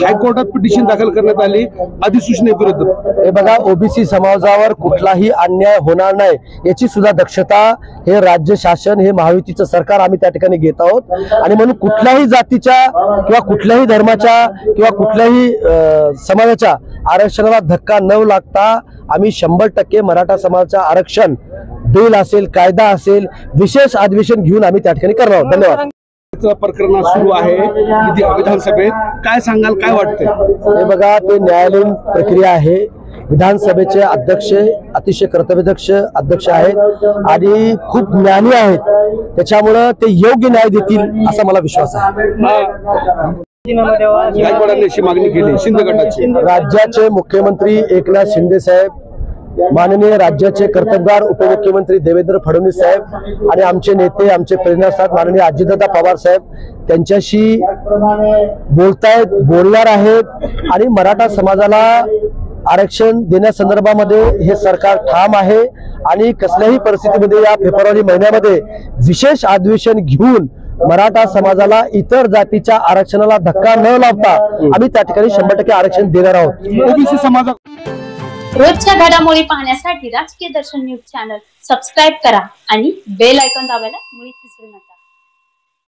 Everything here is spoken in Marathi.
हायकोर्टात पिटिशन दाखल करण्यात आली अधिसूचनेविरुद्ध। हे बघा, ओबीसी समाजावर कुठलाही अन्याय होणार नाही याची सुद्धा दक्षता हे राज्य शासन, हे महायुतीचं सरकार आम्ही त्या ठिकाणी घेत आहोत। आणि म्हणून कुठल्याही जातीच्या किंवा कुठल्याही धर्माच्या किंवा कुठल्याही समाजाच्या आरक्षणाला धक्का न लागता आम्ही 100% मराठा समाजाचं आरक्षण बिल असेल, कायदा असेल, विशेष अधिवेशन घेऊन आम्ही त्या ठिकाणी करणार आहोत। धन्यवाद। प्रकरण सुरू आहे विधानसभेत, काय सांगाल, काय वाटतंय? हे बघा, ते न्यायालयीन प्रक्रिया आहे। विधानसभेचे अध्यक्ष अतिशय कर्तव्यदक्ष अध्यक्ष आहेत आणि खूप ज्ञानी आहेत, त्याच्यामुळे ते योग्य न्याय देतील असा मला विश्वास आहे। गायकवाडांनी अशी मागणी केली शिंदे गटाची। राज्याचे मुख्यमंत्री एकनाथ शिंदे साहेब, माननीय राज्याचे कर्तबगार उपमुख्यमंत्री देवेंद्र फडणवीस साहेब आणि आमचे नेते, आमचे प्रेरणास्थान माननीय अजितदादा पवार साहेब त्यांच्याशी बोलतायत, बोलणार आहेत। आणि मराठा समाजाला आरक्षण देण्यासंदर्भामध्ये हे सरकार ठाम आहे आणि कसल्याही परिस्थितीमध्ये या फेब्रुवारी महिन्यामध्ये विशेष अधिवेशन घेऊन मराठा समाजाला इतर जातीच्या आरक्षणाला धक्का न लावता आम्ही त्या ठिकाणी 100% आरक्षण देणार आहोत। ओबीसी समाजा रोजच्या घडामोडी पाहण्यासाठी राजकीय दर्शन न्यूज चॅनल सबस्क्राइब करा आणि बेल आयकॉन दाबायला मुळीच विसरू नका।